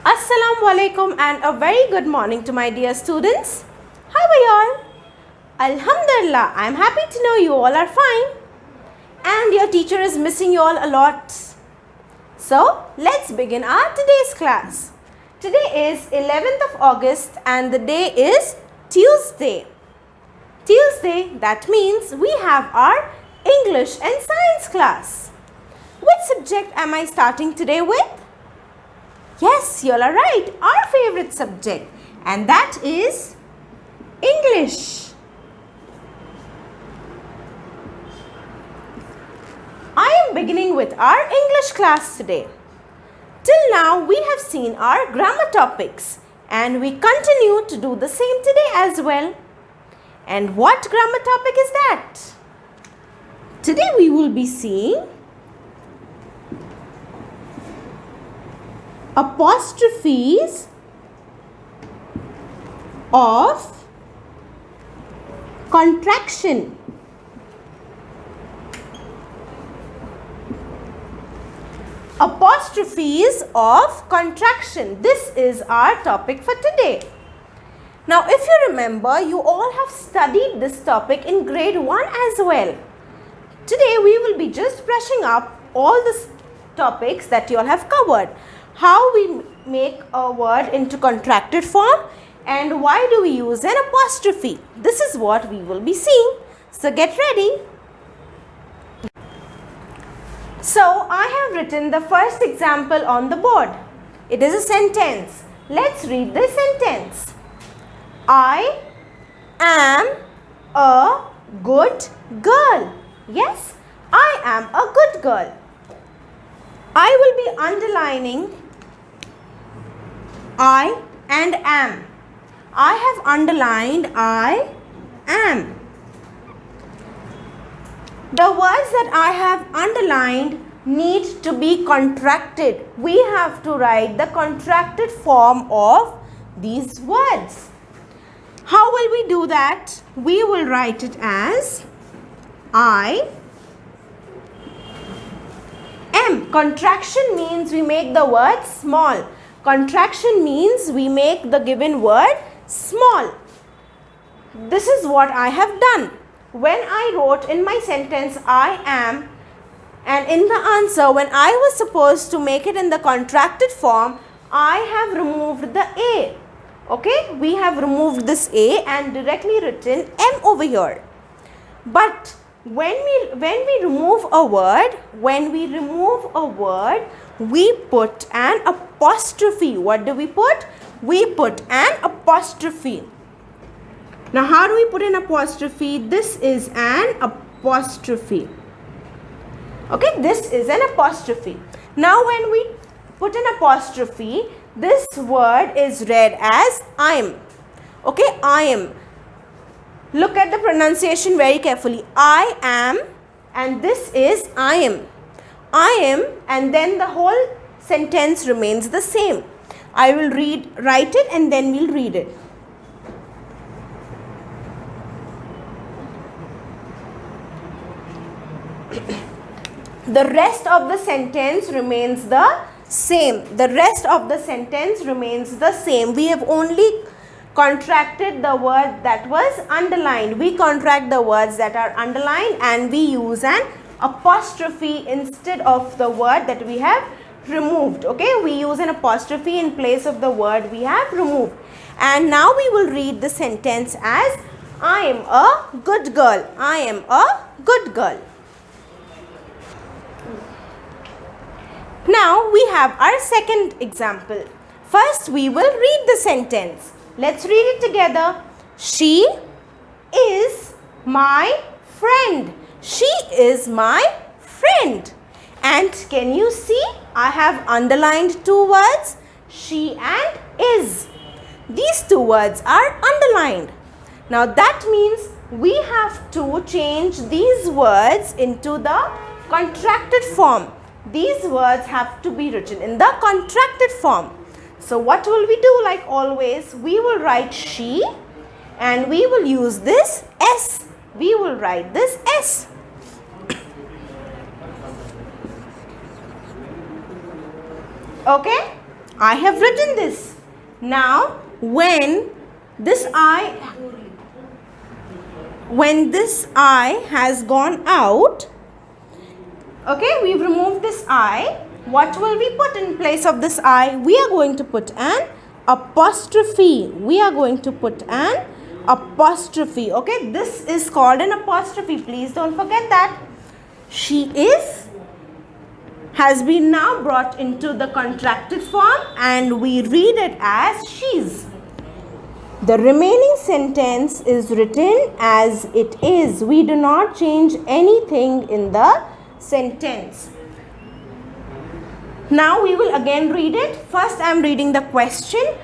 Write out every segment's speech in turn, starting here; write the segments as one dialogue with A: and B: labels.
A: Assalamu alaikum and a very good morning to my dear students. How are you all? Alhamdulillah, I am happy to know you all are fine and your teacher is missing you all a lot. So, let's begin our today's class. Today is 11th of August and the day is Tuesday. Tuesday, that means we have our English and Science class. Which subject am I starting today with? Yes, you all are right, our favorite subject, and that is English. I am beginning with our English class today. Till now, we have seen our grammar topics and we continue to do the same today as well. And what grammar topic is that? Today we will be seeing apostrophes of contraction. Apostrophes of contraction. This is our topic for today. Now, if you remember, you all have studied this topic in grade 1 as well. Today, we will be just brushing up all the topics that you all have covered. How we make a word into contracted form and why do we use an apostrophe. This is what we will be seeing. So get ready. So I have written the first example on the board. It is a sentence. Let's read this sentence. I am a good girl. Yes, I am a good girl. I will be underlining I and am. I have underlined I am. The words that I have underlined need to be contracted. We have to write the contracted form of these words. How will we do that? We will write it as I am. Contraction means we make the word small. Contraction means we make the given word small. This is what I have done. When I wrote in my sentence I am, and in the answer when I was supposed to make it in the contracted form, I have removed the A. Okay, we have removed this A and directly written M over here. But when we remove a word, we put an apostrophe. What do we put? We put an apostrophe. Now, how do we put an apostrophe? This is an apostrophe. Okay, this is an apostrophe. Now, when we put an apostrophe, this word is read as I'm. Okay, I am. Look at the pronunciation very carefully. I am, and this is I am. I am, and then the whole sentence remains the same. I will write it and then we'll read it. The rest of the sentence remains the same. The rest of the sentence remains the same. We have only contracted the word that was underlined. We contract the words that are underlined and we use an apostrophe instead of the word that we have removed. Okay, we use an apostrophe in place of the word we have removed. And now we will read the sentence as I am a good girl. I am a good girl. Now we have our second example. First we will read the sentence. Let's read it together. She is my friend. She is my friend. And can you see? I have underlined two words, she and is. These two words are underlined. Now that means we have to change these words into the contracted form. These words have to be written in the contracted form. So what will we do? Like always, we will write she and we will use this S. We will write this S. Okay? I have written this. Now, when this I has gone out, okay, we've removed this I. What will we put in place of this I? We are going to put an apostrophe. We are going to put an apostrophe. Okay, this is called an apostrophe. Please don't forget that. She is has been now brought into the contracted form and we read it as she's. The remaining sentence is written as it is. We do not change anything in the sentence. Now we will again read it. First I am reading the question.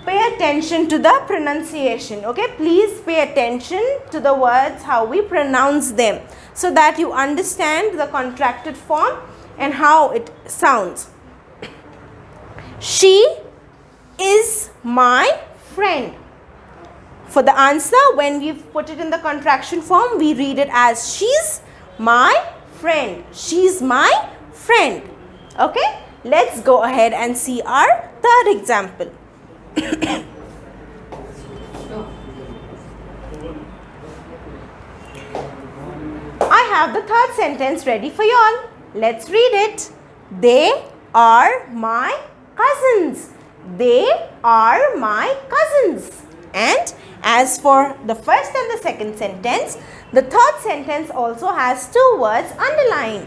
A: Pay attention to the pronunciation. Okay, please pay attention to the words, how we pronounce them, so that you understand the contracted form and how it sounds. She is my friend. For the answer, when we've put it in the contraction form, we read it as she's my friend. She's my friend. Okay, let's go ahead and see our third example. I have the third sentence ready for you all. Let's read it. They are my cousins. They are my cousins. And as for the first and the second sentence, the third sentence also has two words underlined.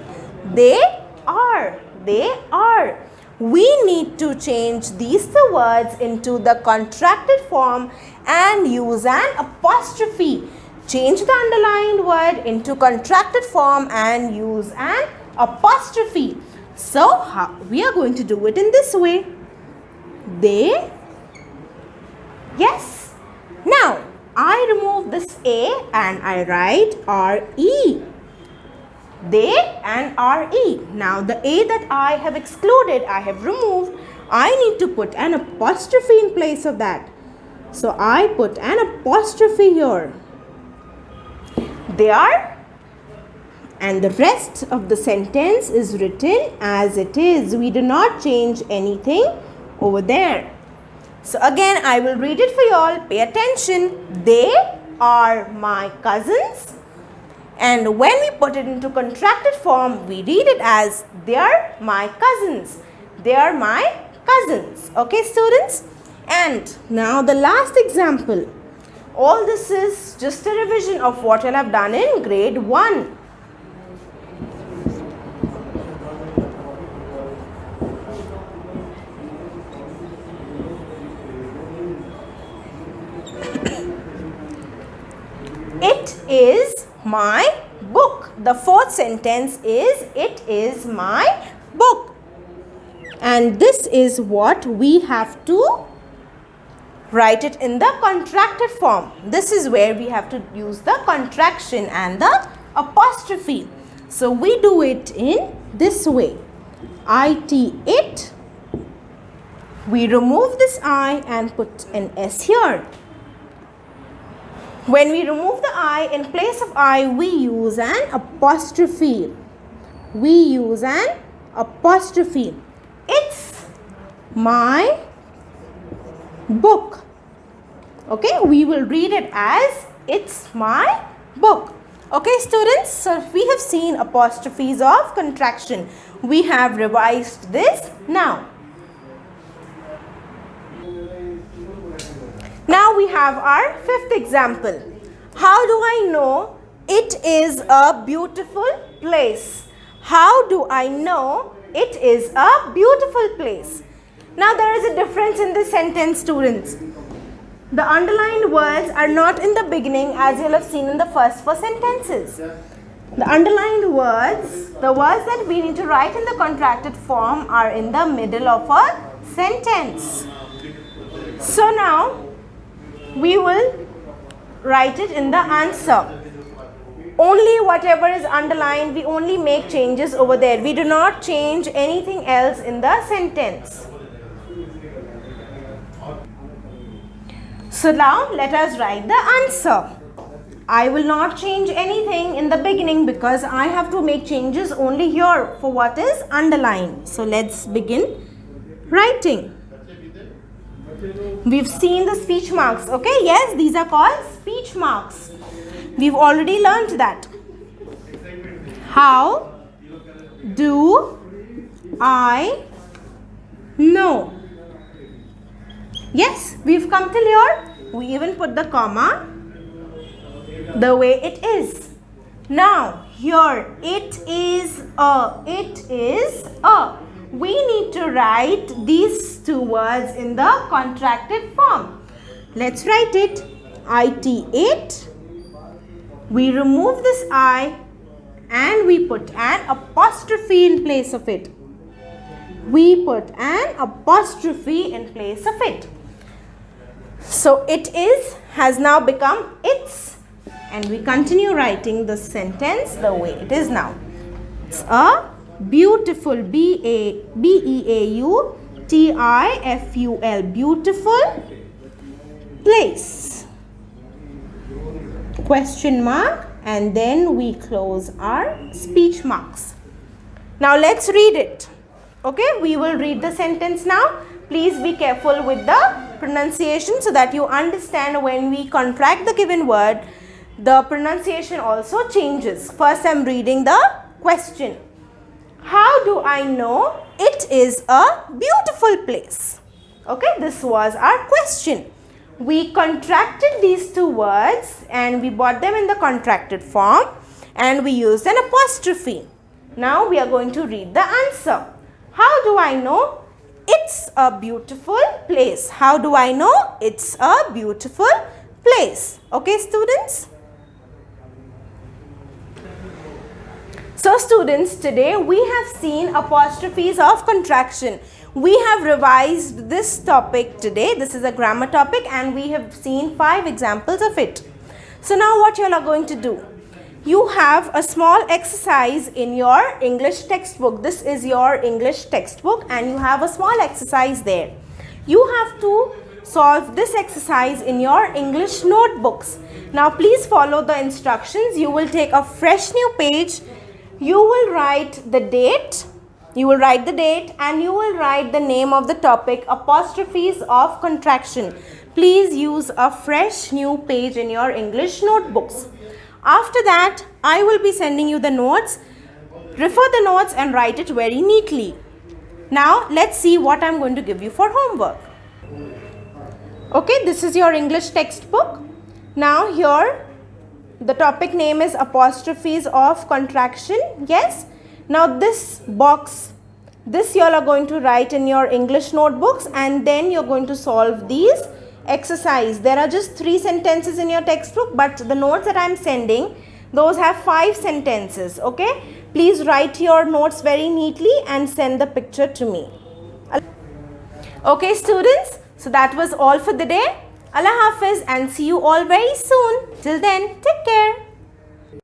A: They are. They are. We need to change these two words into the contracted form and use an apostrophe. Change the underlined word into contracted form and use an apostrophe. So, we are going to do it in this way. They. Yes. Now, I remove this A and I write R-E. They and R-E. Now, the A that I have excluded, I have removed. I need to put an apostrophe in place of that. So, I put an apostrophe here. They are, and the rest of the sentence is written as it is. We do not change anything over there. So again, I will read it for you all. Pay attention. They are my cousins. And when we put it into contracted form, we read it as they are my cousins. They are my cousins. Okay, students? And now the last example. All this is just a revision of what I have done in grade 1. It is my book. The fourth sentence is, it is my book. And this is what we have to write it in the contracted form. This is where we have to use the contraction and the apostrophe. So we do it in this way. It. We remove this I and put an S here. When we remove the I, in place of I, we use an apostrophe. We use an apostrophe. It's my book. Okay, we will read it as it's my book. Okay, students, so we have seen apostrophes of contraction. We have revised this now. Now we have our fifth example. How do I know it is a beautiful place? How do I know it is a beautiful place? Now there is a difference in this sentence, students. The underlined words are not in the beginning as you will have seen in the first four sentences. The underlined words, the words that we need to write in the contracted form, are in the middle of a sentence. So now we will write it in the answer. Only whatever is underlined, we only make changes over there. We do not change anything else in the sentence. So now let us write the answer. I will not change anything in the beginning because I have to make changes only here for what is underlined. So let's begin writing. We've seen the speech marks. Okay, yes, these are called speech marks. We've already learned that. How do I know? Yes, we've come till here. We even put the comma the way it is. Now, here, it is a. We need to write these two words in the contracted form. Let's write it. it. We remove this I and we put an apostrophe in place of it. We put an apostrophe in place of it. So, it is has now become its. And we continue writing the sentence the way it is now. It's a beautiful, B-E-A-U-T-I-F-U-L, beautiful place. Question mark, and then we close our speech marks. Now let's read it. Okay, we will read the sentence now. Please be careful with the pronunciation so that you understand when we contract the given word, the pronunciation also changes. First, I am reading the question. How do I know it is a beautiful place? Okay, this was our question. We contracted these two words and we brought them in the contracted form and we used an apostrophe. Now, we are going to read the answer. How do I know it's a beautiful place? How do I know it's a beautiful place? Okay, students? So students, today we have seen apostrophes of contraction. We have revised this topic today. This is a grammar topic and we have seen 5 examples of it. So now what you all are going to do? You have a small exercise in your English textbook. This is your English textbook and you have a small exercise there. You have to solve this exercise in your English notebooks. Now please follow the instructions. You will take a fresh new page. You will write the date, and you will write the name of the topic, apostrophes of contraction. Please use a fresh new page in your English notebooks. After that, I will be sending you the notes. Refer the notes and write it very neatly. Now, let's see what I am going to give you for homework. Okay, this is your English textbook. Now, here the topic name is apostrophes of contraction. Yes. Now this box, this you all are going to write in your English notebooks and then you're going to solve these exercise. There are just 3 sentences in your textbook, but the notes that I'm sending, those have 5 sentences. Okay. Please write your notes very neatly and send the picture to me. Okay students, so that was all for the day. Allah Hafiz and see you all very soon. Till then, take care.